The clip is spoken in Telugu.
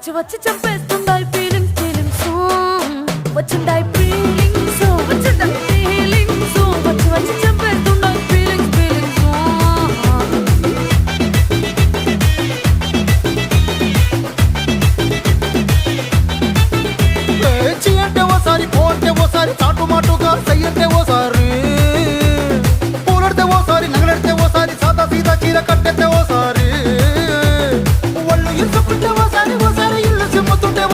వచ్చి వచ్చి చంపేస్తుందాయి ఫీలింగ్స్ ఫీలింగ్స్ వచ్చిందాయి ఫీలింగ్స్ వచ్చిందాయి ఫీలింగ్స్ వచ్చి వచ్చి చంపేస్తుందాయి ఫీలింగ్స్ ఫీలింగ్స్ చి అంటే ఓసారి పో అంటే ఓసారి చాటు మాటుగా సై అంటే ఓసారి పూలడితే ఓసారి నగలడితే ఓసారి సాదా సీదా చీర కట్టెతే ఓసారి